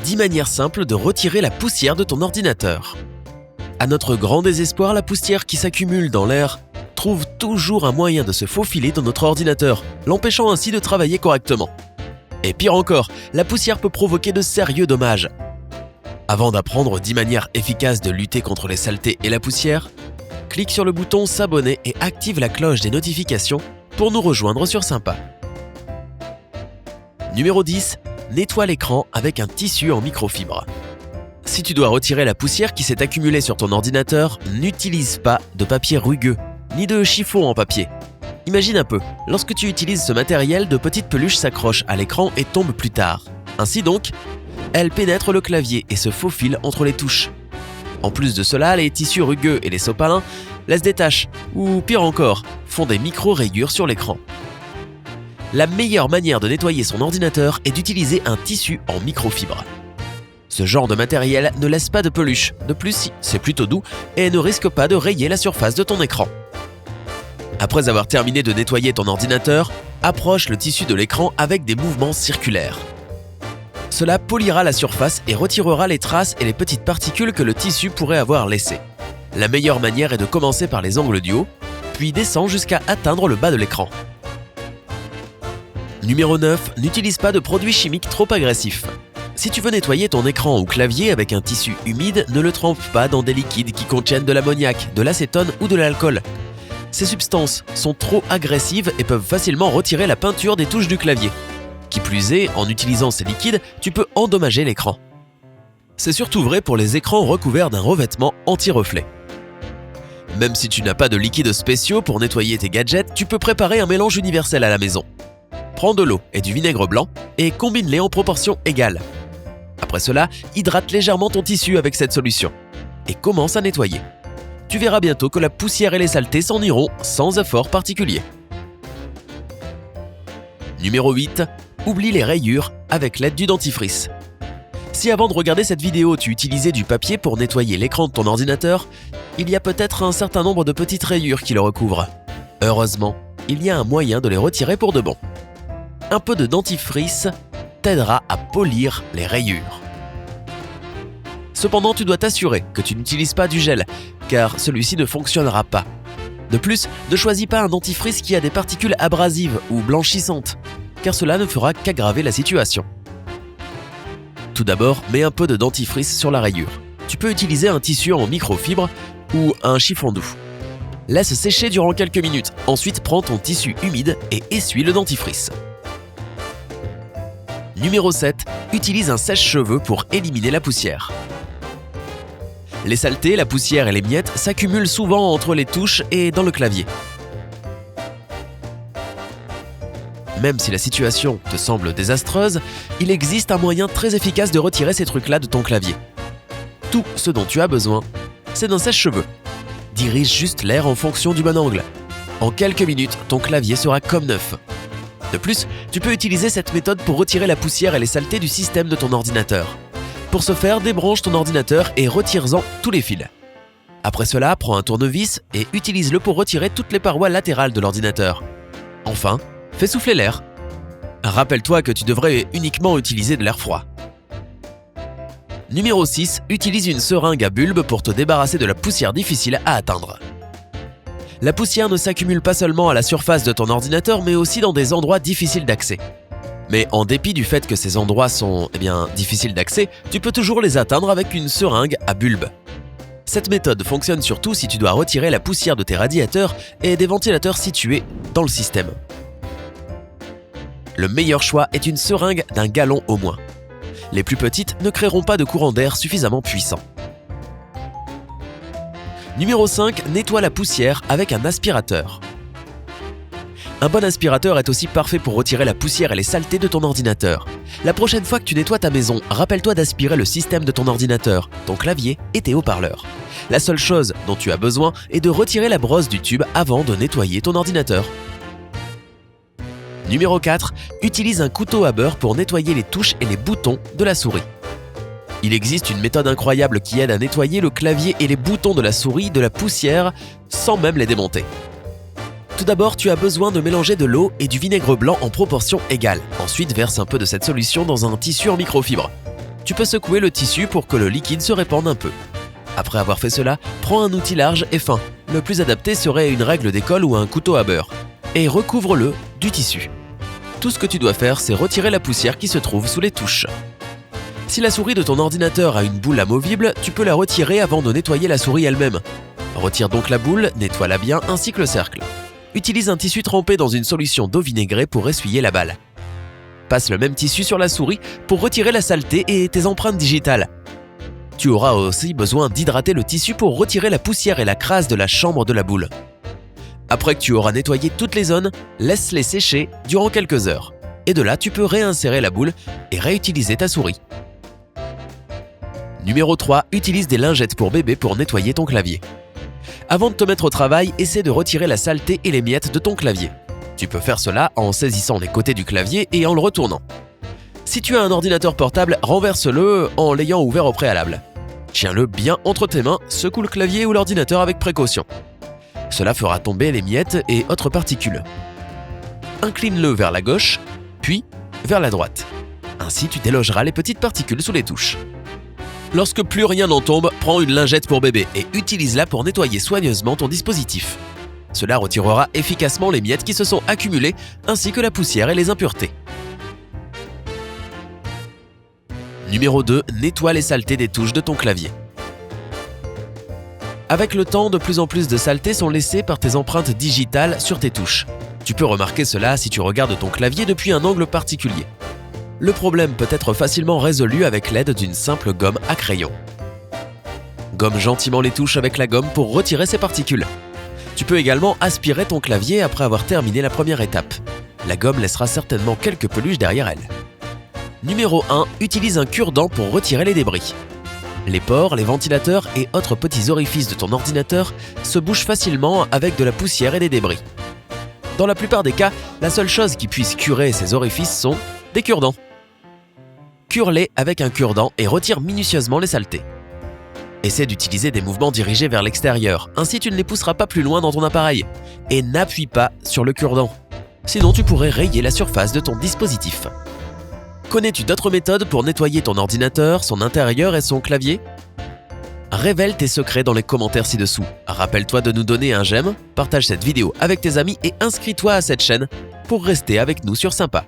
10 manières simples de retirer la poussière de ton ordinateur. À notre grand désespoir, la poussière qui s'accumule dans l'air trouve toujours un moyen de se faufiler dans notre ordinateur, l'empêchant ainsi de travailler correctement. Et pire encore, la poussière peut provoquer de sérieux dommages. Avant d'apprendre 10 manières efficaces de lutter contre les saletés et la poussière, clique sur le bouton s'abonner et active la cloche des notifications pour nous rejoindre sur Sympa. Numéro 10. Nettoie l'écran avec un tissu en microfibre. Si tu dois retirer la poussière qui s'est accumulée sur ton ordinateur, n'utilise pas de papier rugueux, ni de chiffon en papier. Imagine un peu, lorsque tu utilises ce matériel, de petites peluches s'accrochent à l'écran et tombent plus tard. Ainsi donc, elles pénètrent le clavier et se faufilent entre les touches. En plus de cela, les tissus rugueux et les sopalins laissent des taches, ou pire encore, font des micro-rayures sur l'écran. La meilleure manière de nettoyer son ordinateur est d'utiliser un tissu en microfibre. Ce genre de matériel ne laisse pas de peluche, de plus c'est plutôt doux et ne risque pas de rayer la surface de ton écran. Après avoir terminé de nettoyer ton ordinateur, approche le tissu de l'écran avec des mouvements circulaires. Cela polira la surface et retirera les traces et les petites particules que le tissu pourrait avoir laissées. La meilleure manière est de commencer par les angles du haut, puis descend jusqu'à atteindre le bas de l'écran. Numéro 9. N'utilise pas de produits chimiques trop agressifs. Si tu veux nettoyer ton écran ou clavier avec un tissu humide, ne le trempe pas dans des liquides qui contiennent de l'ammoniac, de l'acétone ou de l'alcool. Ces substances sont trop agressives et peuvent facilement retirer la peinture des touches du clavier. Qui plus est, en utilisant ces liquides, tu peux endommager l'écran. C'est surtout vrai pour les écrans recouverts d'un revêtement anti-reflet. Même si tu n'as pas de liquides spéciaux pour nettoyer tes gadgets, tu peux préparer un mélange universel à la maison. Prends de l'eau et du vinaigre blanc et combine-les en proportion égale. Après cela, hydrate légèrement ton tissu avec cette solution et commence à nettoyer. Tu verras bientôt que la poussière et les saletés s'en iront sans effort particulier. Numéro 8. Oublie les rayures avec l'aide du dentifrice. Si avant de regarder cette vidéo, tu utilisais du papier pour nettoyer l'écran de ton ordinateur, il y a peut-être un certain nombre de petites rayures qui le recouvrent. Heureusement, il y a un moyen de les retirer pour de bon. Un peu de dentifrice t'aidera à polir les rayures. Cependant, tu dois t'assurer que tu n'utilises pas du gel, car celui-ci ne fonctionnera pas. De plus, ne choisis pas un dentifrice qui a des particules abrasives ou blanchissantes, car cela ne fera qu'aggraver la situation. Tout d'abord, mets un peu de dentifrice sur la rayure. Tu peux utiliser un tissu en microfibre ou un chiffon doux. Laisse sécher durant quelques minutes, ensuite prends ton tissu humide et essuie le dentifrice. Numéro 7. Utilise un sèche-cheveux pour éliminer la poussière. Les saletés, la poussière et les miettes s'accumulent souvent entre les touches et dans le clavier. Même si la situation te semble désastreuse, il existe un moyen très efficace de retirer ces trucs-là de ton clavier. Tout ce dont tu as besoin, c'est d'un sèche-cheveux. Dirige juste l'air en fonction du bon angle. En quelques minutes, ton clavier sera comme neuf. De plus, tu peux utiliser cette méthode pour retirer la poussière et les saletés du système de ton ordinateur. Pour ce faire, débranche ton ordinateur et retire-en tous les fils. Après cela, prends un tournevis et utilise-le pour retirer toutes les parois latérales de l'ordinateur. Enfin, fais souffler l'air. Rappelle-toi que tu devrais uniquement utiliser de l'air froid. Numéro 6. Utilise une seringue à bulbe pour te débarrasser de la poussière difficile à atteindre. La poussière ne s'accumule pas seulement à la surface de ton ordinateur, mais aussi dans des endroits difficiles d'accès. Mais en dépit du fait que ces endroits sont difficiles d'accès, tu peux toujours les atteindre avec une seringue à bulbe. Cette méthode fonctionne surtout si tu dois retirer la poussière de tes radiateurs et des ventilateurs situés dans le système. Le meilleur choix est une seringue d'1 gallon au moins. Les plus petites ne créeront pas de courant d'air suffisamment puissant. Numéro 5. Nettoie la poussière avec un aspirateur. Un bon aspirateur est aussi parfait pour retirer la poussière et les saletés de ton ordinateur. La prochaine fois que tu nettoies ta maison, rappelle-toi d'aspirer le système de ton ordinateur, ton clavier et tes haut-parleurs. La seule chose dont tu as besoin est de retirer la brosse du tube avant de nettoyer ton ordinateur. Numéro 4. Utilise un couteau à beurre pour nettoyer les touches et les boutons de la souris. Il existe une méthode incroyable qui aide à nettoyer le clavier et les boutons de la souris de la poussière sans même les démonter. Tout d'abord, tu as besoin de mélanger de l'eau et du vinaigre blanc en proportion égale. Ensuite, verse un peu de cette solution dans un tissu en microfibre. Tu peux secouer le tissu pour que le liquide se répande un peu. Après avoir fait cela, prends un outil large et fin. Le plus adapté serait une règle d'école ou un couteau à beurre. Et recouvre-le du tissu. Tout ce que tu dois faire, c'est retirer la poussière qui se trouve sous les touches. Si la souris de ton ordinateur a une boule amovible, tu peux la retirer avant de nettoyer la souris elle-même. Retire donc la boule, nettoie-la bien ainsi que le cercle. Utilise un tissu trempé dans une solution d'eau vinaigrée pour essuyer la balle. Passe le même tissu sur la souris pour retirer la saleté et tes empreintes digitales. Tu auras aussi besoin d'hydrater le tissu pour retirer la poussière et la crasse de la chambre de la boule. Après que tu auras nettoyé toutes les zones, laisse-les sécher durant quelques heures. Et de là, tu peux réinsérer la boule et réutiliser ta souris. Numéro 3, utilise des lingettes pour bébé pour nettoyer ton clavier. Avant de te mettre au travail, essaie de retirer la saleté et les miettes de ton clavier. Tu peux faire cela en saisissant les côtés du clavier et en le retournant. Si tu as un ordinateur portable, renverse-le en l'ayant ouvert au préalable. Tiens-le bien entre tes mains, secoue le clavier ou l'ordinateur avec précaution. Cela fera tomber les miettes et autres particules. Incline-le vers la gauche, puis vers la droite. Ainsi, tu délogeras les petites particules sous les touches. Lorsque plus rien n'en tombe, prends une lingette pour bébé et utilise-la pour nettoyer soigneusement ton dispositif. Cela retirera efficacement les miettes qui se sont accumulées, ainsi que la poussière et les impuretés. Numéro 2, nettoie les saletés des touches de ton clavier. Avec le temps, de plus en plus de saletés sont laissées par tes empreintes digitales sur tes touches. Tu peux remarquer cela si tu regardes ton clavier depuis un angle particulier. Le problème peut être facilement résolu avec l'aide d'une simple gomme à crayon. Gomme gentiment les touches avec la gomme pour retirer ces particules. Tu peux également aspirer ton clavier après avoir terminé la première étape. La gomme laissera certainement quelques peluches derrière elle. Numéro 1, utilise un cure-dent pour retirer les débris. Les pores, les ventilateurs et autres petits orifices de ton ordinateur se bougent facilement avec de la poussière et des débris. Dans la plupart des cas, la seule chose qui puisse curer ces orifices sont des cure-dents. Cure-les avec un cure-dent et retire minutieusement les saletés. Essaie d'utiliser des mouvements dirigés vers l'extérieur, ainsi tu ne les pousseras pas plus loin dans ton appareil. Et n'appuie pas sur le cure-dent. Sinon tu pourrais rayer la surface de ton dispositif. Connais-tu d'autres méthodes pour nettoyer ton ordinateur, son intérieur et son clavier ? Révèle tes secrets dans les commentaires ci-dessous. Rappelle-toi de nous donner un j'aime, partage cette vidéo avec tes amis et inscris-toi à cette chaîne pour rester avec nous sur Sympa.